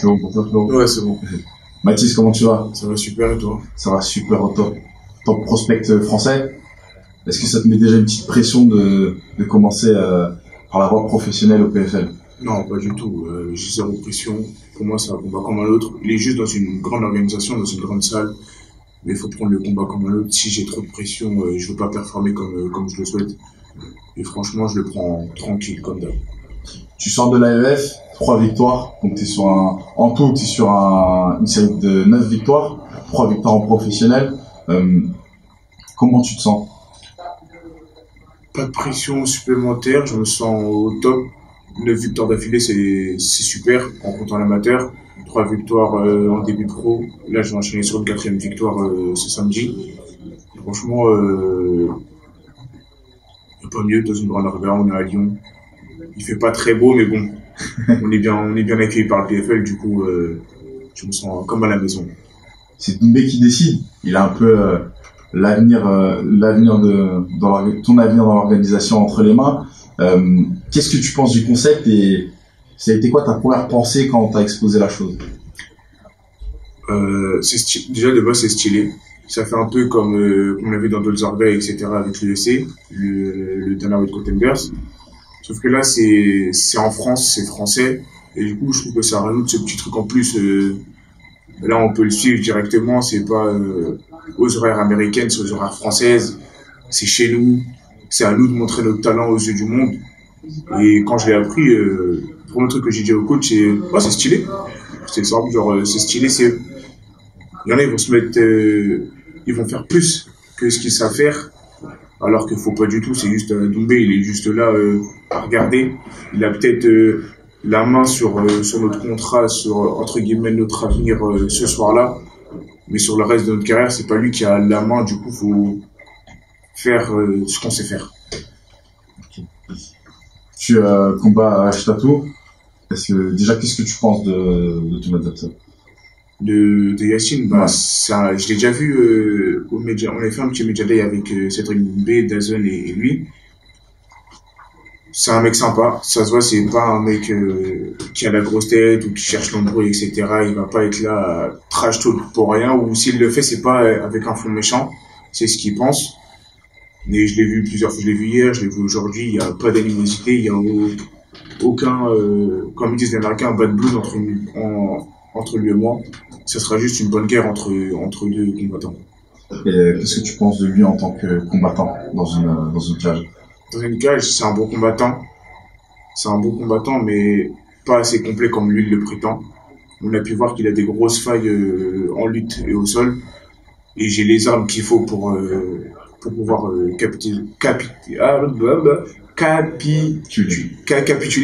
C'est bon pour toi, Flo? Ouais, c'est bon. Mathis, comment tu vas? Ça va super et toi? Ça va super au top. Top prospect français. Est-ce que ça te met déjà une petite pression de commencer par la voie professionnelle au PFL? Non, pas du tout. J'ai zéro pression. Pour moi, c'est un combat comme un autre. Il est juste dans une grande organisation, dans une grande salle. Mais il faut prendre le combat comme un autre. Si j'ai trop de pression, je veux pas performer comme je le souhaite. Et franchement, je le prends tranquille, comme d'hab. Tu sors de l'AEF, 3 victoires. Donc t'es sur en tout, t'es sur une série de 9 victoires. 3 victoires en professionnel. Comment tu te sens? Pas de pression supplémentaire. Je me sens au top. 9 victoires d'affilée, c'est super en comptant l'amateur. 3 victoires en début pro. Là, je vais enchaîner sur une 4e victoire ce samedi. Franchement, il n'y a pas mieux dans une grande arena. On est à Lyon. Il fait pas très beau, mais bon, on est bien accueilli par le PFL. Du coup, je me sens comme à la maison. C'est Doumbé qui décide. Il a un peu ton avenir dans l'organisation entre les mains. Qu'est-ce que tu penses du concept et ça a été quoi ta première pensée quand t'as exposé la chose? Déjà de base c'est stylé. Ça fait un peu comme on avait dans d'autres organes, etc. avec l'UFC, le Dana White Contenders. Sauf que là c'est en France, c'est français. Et du coup je trouve que ça rajoute ce petit truc en plus. Là on peut le suivre directement, c'est pas aux horaires américaines, c'est aux horaires françaises. C'est chez nous. C'est à nous de montrer notre talent aux yeux du monde. Et quand je l'ai appris, le premier truc que j'ai dit au coach, c'est « Oh, c'est stylé !» C'est simple, genre, c'est stylé, c'est... Il y en a, ils vont se mettre... ils vont faire plus que ce qu'ils savent faire, alors qu'il faut pas du tout, c'est juste Doumbé, il est juste là à regarder. Il a peut-être la main sur notre contrat, sur, entre guillemets, notre avenir ce soir-là. Mais sur le reste de notre carrière, c'est pas lui qui a la main, du coup, faut faire ce qu'on sait faire. Okay. Tu combats à Ashtatou. Qu'est-ce que tu penses de ton adversaire? De Yacine, bah, ouais. Je l'ai déjà vu au média. On avait fait un petit média day avec Cédric Doumbé, Dazon et lui. C'est un mec sympa. Ça se voit, c'est pas un mec qui a la grosse tête ou qui cherche l'embrouille, etc. Il va pas être là trash talk pour rien. Ou s'il le fait, c'est pas avec un fond méchant. C'est ce qu'il pense. Mais je l'ai vu plusieurs fois, je l'ai vu hier, je l'ai vu aujourd'hui, il n'y a pas d'animosité, il n'y a aucun, comme ils disent les Américains, bad blood entre lui et moi. Ça sera juste une bonne guerre entre deux combattants. Et qu'est-ce que tu penses de lui en tant que combattant dans une cage? Dans une cage, c'est un bon combattant. C'est un bon combattant, mais pas assez complet comme lui le prétend. On a pu voir qu'il a des grosses failles en lutte et au sol. Et j'ai les armes qu'il faut pour pouvoir capituler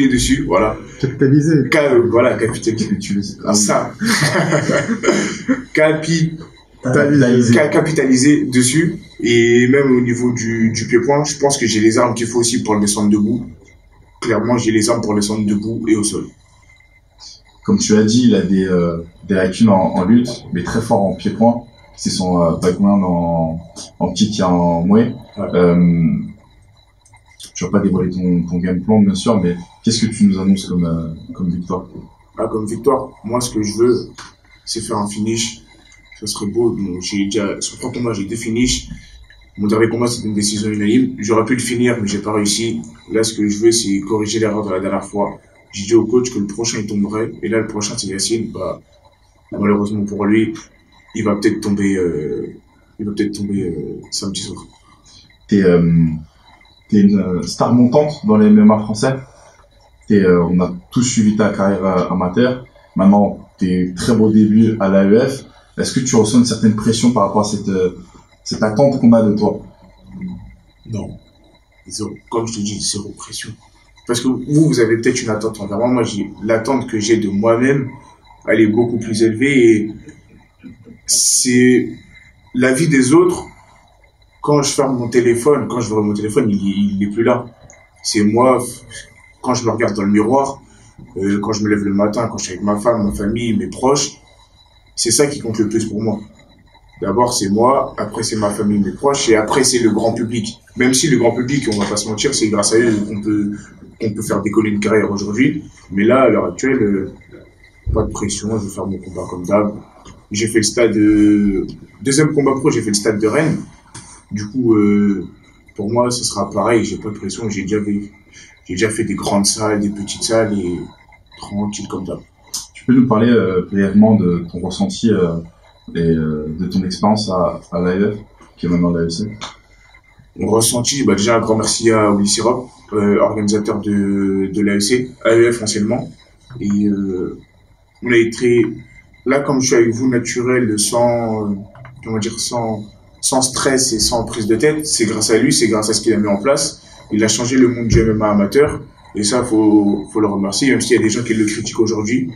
dessus, voilà. Capitaliser. Voilà, capitaliser. Ça. Capitaliser dessus. Et même au niveau du pied-point, je pense que j'ai les armes qu'il faut aussi pour le descendre debout. Clairement, j'ai les armes pour le descendre debout et au sol. Comme tu l'as dit, il a des lacunes en lutte, mais très fort en pied-point. C'est son background en kick et en mouet. Ouais. Je ne vais pas dévoiler ton game plan, bien sûr, mais qu'est-ce que tu nous annonces comme victoire? Comme victoire, moi, ce que je veux, c'est faire un finish. Ça serait beau. Bon, sur 3 combats, j'ai 2 finishes. Mon dernier combat, c'était une décision unanime. J'aurais pu le finir, mais j'ai pas réussi. Là, ce que je veux, c'est corriger l'erreur de la dernière fois. J'ai dit au coach que le prochain, il tomberait. Et là, le prochain, c'est Yacine. Bah, malheureusement pour lui, il va peut-être tomber samedi soir. T'es une star montante dans les MMA français. On a tous suivi ta carrière amateur. Maintenant, tes très beaux débuts à l'AEF. Est-ce que tu ressens une certaine pression par rapport à cette attente qu'on a de toi? Non. Comme je te dis, zéro pression. Parce que vous avez peut-être une attente envers moi. Moi, l'attente que j'ai de moi-même, elle est beaucoup plus élevée et c'est la vie des autres. Quand je ferme mon téléphone, quand je vois mon téléphone, il est plus là. C'est moi, quand je me regarde dans le miroir, quand je me lève le matin, quand je suis avec ma femme, ma famille, mes proches, c'est ça qui compte le plus pour moi. D'abord, c'est moi, après c'est ma famille, mes proches, et après c'est le grand public. Même si le grand public, on va pas se mentir, c'est grâce à eux qu'on peut faire décoller une carrière aujourd'hui. Mais là, à l'heure actuelle, pas de pression, je vais faire mon combat comme d'hab. J'ai fait le stade, deuxième combat pro, j'ai fait le stade de Rennes. Du coup, pour moi, ce sera pareil, j'ai pas de pression, j'ai déjà fait des grandes salles, des petites salles et tranquille comme d'hab. Tu peux nous parler brièvement de ton ressenti et de ton expérience à l'AEF, qui est maintenant l'AFC? Mon ressenti, déjà un grand merci à Willy Sirop, organisateur de l'AFC, AEF anciennement. Et on a été là, comme je suis avec vous, naturel, sans stress et sans prise de tête. C'est grâce à lui, c'est grâce à ce qu'il a mis en place. Il a changé le monde du MMA amateur. Et ça, faut le remercier, même s'il y a des gens qui le critiquent aujourd'hui,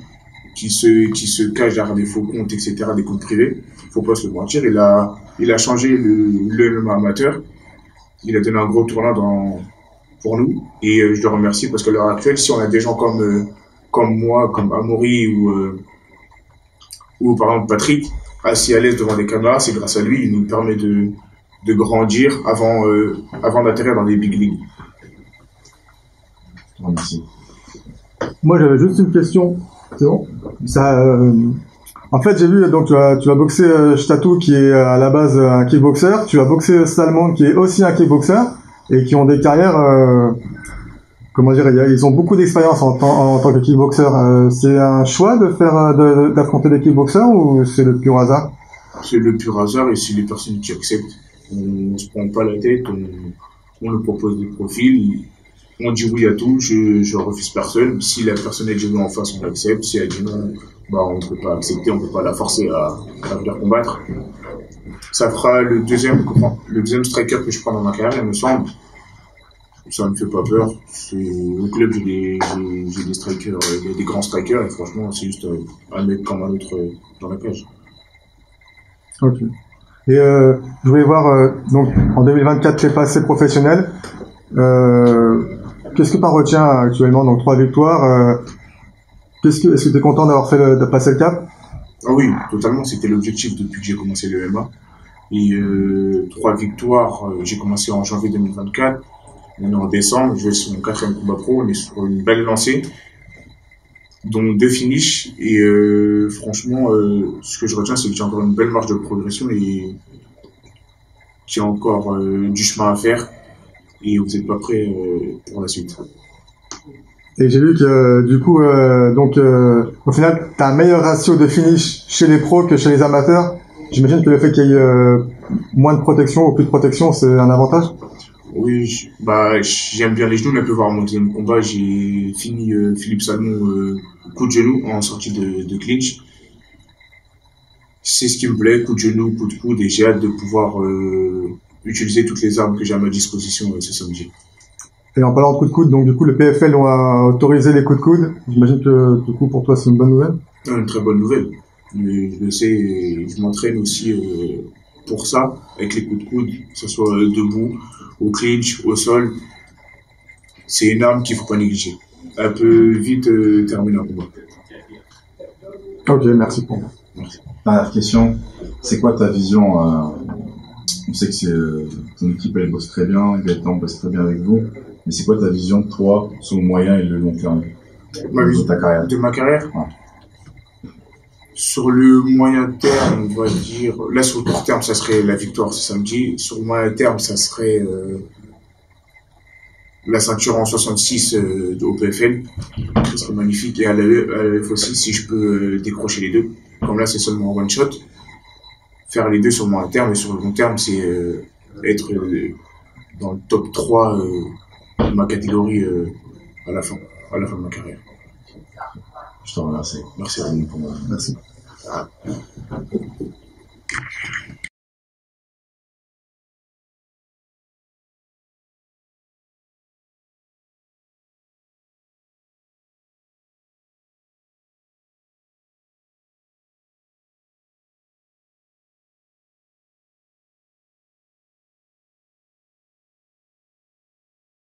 qui se cachent derrière des faux comptes, etc., des comptes privés. Faut pas se le mentir. Il a changé le MMA amateur. Il a donné un gros tournant pour nous. Et je le remercie parce qu'à l'heure actuelle, si on a des gens comme moi, comme Amaury ou par exemple Patrick, assis à l'aise devant des caméras, c'est grâce à lui, il nous permet de grandir avant d'atterrir dans les big leagues. Merci. Moi, j'avais juste une question. C'est bon? En fait, j'ai vu, donc, tu as boxé Shtatou, qui est à la base un kickboxer. Tu as boxé Salman, qui est aussi un kickboxer, et qui ont des carrières, ils ont beaucoup d'expérience en tant que kickboxer. C'est un choix d'affronter des kickboxers, ou c'est le pur hasard? C'est le pur hasard, et c'est les personnes qui acceptent. On se prend pas la tête, on nous propose des profils. On dit oui à tout, je refuse personne. Si la personne a dit non en face, on l'accepte. Si elle dit non, on ne peut pas accepter, on ne peut pas la forcer à venir combattre. Ça fera le deuxième striker que je prends dans ma carrière, il me semble. Ça me fait pas peur. Au club, j'ai des strikers, il y a des grands strikers, et franchement, c'est juste un mec comme un autre dans la cage. Ok. Et je voulais voir, donc en 2024, tu es passé professionnel. Qu'est-ce que tu en retiens actuellement? Donc 3 victoires. Est-ce que tu es content de passer le cap? Ah oui, totalement. C'était l'objectif depuis que j'ai commencé le MMA. Et 3 victoires. J'ai commencé en janvier 2024. On est en décembre. Je vais sur mon 4e combat pro. On est sur une belle lancée. Donc 2 finishes. Et franchement, ce que je retiens, c'est que j'ai encore une belle marge de progression et qu'il y a encore du chemin à faire. Et vous n'êtes pas prêts pour la suite. Et j'ai vu que du coup, au final, tu as un meilleur ratio de finish chez les pros que chez les amateurs. J'imagine que le fait qu'il y ait moins de protection ou plus de protection, c'est un avantage? Oui, j'aime bien les genoux, mais on peut voir mon deuxième combat. J'ai fini Philippe Salmon coup de genou en sortie de clinch. C'est ce qui me plaît, coup de genou, coup de coude, et j'ai hâte de pouvoir utiliser toutes les armes que j'ai à ma disposition ce samedi. Et en parlant de coups de coude, donc du coup le PFL a autorisé les coups de coude. J'imagine que du coup pour toi c'est une bonne nouvelle? Une très bonne nouvelle. Je le sais, je m'entraîne aussi pour ça, avec les coups de coude, que ce soit debout, au clinch, au sol. C'est une arme qu'il ne faut pas négliger. Elle peut vite terminer un combat. Ok, merci pour moi. Merci. Dernière question, c'est quoi ta vision on sait que ton équipe elle bosse très bien, Gaëtan bosse très bien avec vous, mais c'est quoi ta vision de toi sur le moyen et le long terme de ta carrière? De ma carrière? Ouais. Sur le moyen terme, on va dire, là sur le court terme, ça serait la victoire ce samedi. Sur le moyen terme, ça serait la ceinture en 66 au PFL. Ça serait magnifique. Et à l'AEF aussi, si je peux décrocher les deux. Comme là, c'est seulement one shot. Faire les deux sur le moyen terme, et sur le long terme, c'est être dans le top 3 de ma catégorie à la fin de ma carrière. Je te remercie. Merci à vous. Merci.